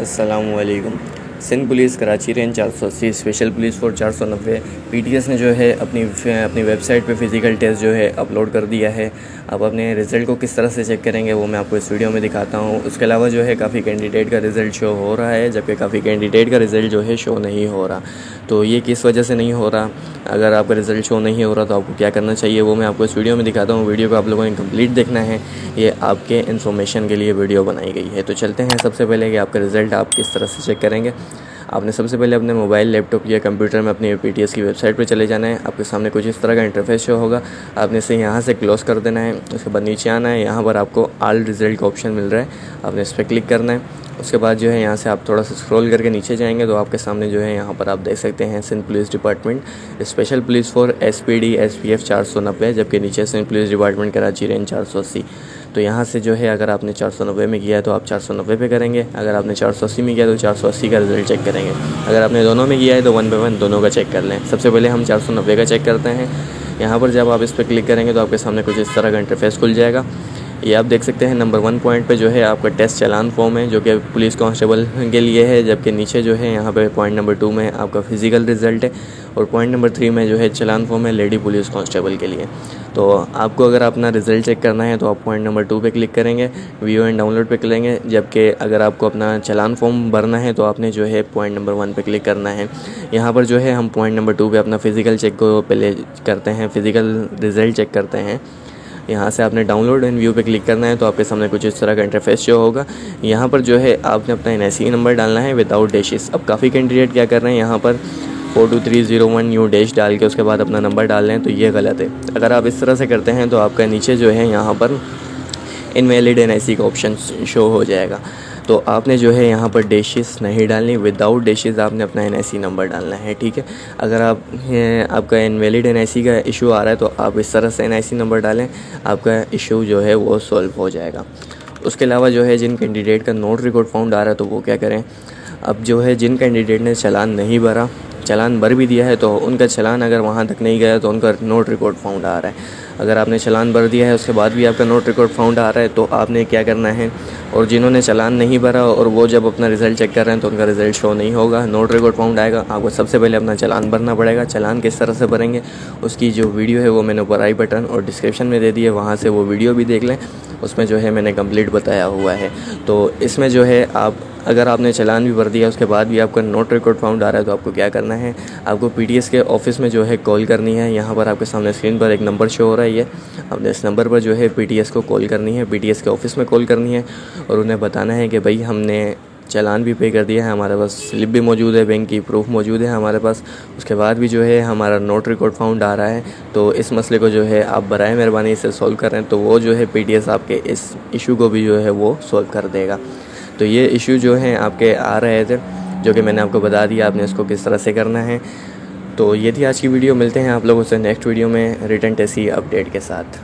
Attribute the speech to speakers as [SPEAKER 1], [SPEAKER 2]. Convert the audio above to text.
[SPEAKER 1] अस्सलामुअलैकुम। Sindh police Karachi range 480, special police force 490 PTS ने जो है अपनी वेबसाइट पे फ़िज़िकल टेस्ट जो है अपलोड कर दिया है। अब अपने रिज़ल्ट को किस तरह से चेक करेंगे वो मैं आपको इस वीडियो में दिखाता हूँ। उसके अलावा जो है काफ़ी कैंडिडेट का रिज़ल्ट शो हो रहा है, जबकि काफ़ी कैंडिडेट का रिज़ल्ट जो है शो नहीं हो रहा। तो ये किस वजह से नहीं हो रहा, अगर आपका रिज़ल्ट शो नहीं हो रहा तो आपको क्या करना चाहिए वो मैं आपको इस वीडियो में दिखाता हूँ। वीडियो को आप लोगों ने कंप्लीट देखना है, ये आपके इन्फॉर्मेशन के लिए वीडियो बनाई गई है। तो चलते हैं सबसे पहले कि आपका रिज़ल्ट आप किस तरह से चेक करेंगे। आपने सबसे पहले अपने मोबाइल, लैपटॉप या कंप्यूटर में अपनी पीटीएस की वेबसाइट पर चले जाना है। आपके सामने कुछ इस तरह का इंटरफेस शो होगा, आपने इसे यहाँ से क्लोज़ कर देना है। उसके बाद नीचे आना है, यहाँ पर आपको ऑल रिज़ल्ट का ऑप्शन मिल रहा है, आपने इस पर क्लिक करना है। उसके बाद जो है यहाँ से आप थोड़ा सा स्क्रॉल करके नीचे जाएंगे तो आपके सामने जो है यहाँ पर आप देख सकते हैं Sindh police department special police force SPD SPF 490, जबकि नीचे Sindh police department Karachi range 480। तो यहाँ से जो है अगर आपने 490 में किया है तो आप 490 पे करेंगे, अगर आपने 480 में किया तो 480 का रिज़ल्ट चेक करेंगे। अगर आपने दोनों में किया है तो 1 by 1 दोनों का चेक कर लें। सबसे पहले हम 490 का चेक करते हैं। यहाँ पर जब आप इस पर क्लिक करेंगे तो आपके सामने कुछ इस तरह का इंटरफेस खुल जाएगा। ये आप देख सकते हैं नंबर 1 पॉइंट पे जो है आपका टेस्ट चालान फॉर्म है, जो कि पुलिस कांस्टेबल के लिए है, जबकि नीचे जो है यहाँ पे पॉइंट नंबर 2 में आपका फ़िज़िकल रिज़ल्ट है, और पॉइंट नंबर 3 में जो है चालान फॉर्म है लेडी पुलिस कांस्टेबल के लिए। तो आपको अगर अपना रिज़ल्ट चेक करना है तो आप पॉइंट नंबर 2 पे क्लिक करेंगे, व्यू एंड डाउनलोड पे करेंगे, जबकि अगर आपको अपना चालान फॉर्म भरना है तो आपने जो है पॉइंट नंबर 1 पे क्लिक करना है। यहाँ पर जो है हम पॉइंट नंबर 2 पे अपना फ़िज़िकल चेक को पहले करते हैं, फ़िज़िकल रिज़ल्ट चेक करते हैं। यहाँ से आपने डाउनलोड एंड व्यू पे क्लिक करना है तो आपके सामने कुछ इस तरह का इंटरफेस शो होगा। यहाँ पर जो है आपने अपना NIC नंबर डालना है विदाउट डैशेस। अब काफ़ी कैंडिडेट क्या कर रहे हैं, यहाँ पर 42301 न्यू डैश डाल के उसके बाद अपना नंबर डाल रहे हैं, तो ये गलत है। अगर आप इस तरह से करते हैं तो आपका नीचे जो है यहाँ पर इनवैलिड NIC का ऑप्शन शो हो जाएगा। तो आपने जो है यहाँ पर डैशेस नहीं डालनी, विदाउट डैशेस आपने अपना NIC नंबर डालना है, ठीक है। अगर आपका इनवैलिड NIC का इशू आ रहा है तो आप इस तरह से NIC नंबर डालें, आपका इशू जो है वो सॉल्व हो जाएगा। उसके अलावा जो है जिन कैंडिडेट का नोट रिकॉर्ड फाउंड आ रहा है तो वो क्या करें। अब जो है जिन कैंडिडेट ने चालान नहीं भरा, चालान भर भी दिया है तो उनका चालान अगर वहाँ तक नहीं गया तो उनका नोट रिकॉर्ड फाउंड आ रहा है। अगर आपने चालान भर दिया है उसके बाद भी आपका नोट रिकॉर्ड फाउंड आ रहा है तो आपने क्या करना है, और जिन्होंने चालान नहीं भरा और वो जब अपना रिज़ल्ट चेक कर रहे हैं तो उनका रिज़ल्ट शो नहीं होगा, नोट रिकॉर्ड फाउंड आएगा। आपको सबसे पहले अपना चालान भरना पड़ेगा। चालान किस तरह से भरेंगे उसकी जो वीडियो है वो मैंने ऊपर आई बटन और डिस्क्रिप्शन में दे दी है, वहाँ से वो वीडियो भी देख लें, उसमें जो है मैंने कंप्लीट बताया हुआ है। तो इसमें जो है आप अगर आपने चालान भी भर दिया उसके बाद भी आपका नोट रिकॉर्ड फाउंड आ रहा है तो आपको क्या करना है, आपको पीटीएस के ऑफिस में जो है कॉल करनी है। यहाँ पर आपके सामने स्क्रीन पर एक नंबर शो हो रहा है, ये आपने इस नंबर पर जो है पीटीएस को कॉल करनी है, पीटीएस के ऑफिस में कॉल करनी है और उन्हें बताना है कि भाई हमने चालान भी पे कर दिया है, हमारे पास स्लिप भी मौजूद है, बैंक की प्रूफ मौजूद है हमारे पास, उसके बाद भी जो है हमारा नोट रिकॉर्ड फाउंड आ रहा है। तो इस मसले को जो है आप बराए मेहरबानी इसे सॉल्व कर रहे हैं, तो वो जो है पीटीएस आपके इस इशू को भी जो है वो सॉल्व कर देगा। तो ये इशू जो हैं आपके आ रहे थे, जो कि मैंने आपको बता दिया, आपने इसको किस तरह से करना है। तो ये थी आज की वीडियो, मिलते हैं आप लोगों से नेक्स्ट वीडियो में रिटन टेस्ट अपडेट के साथ।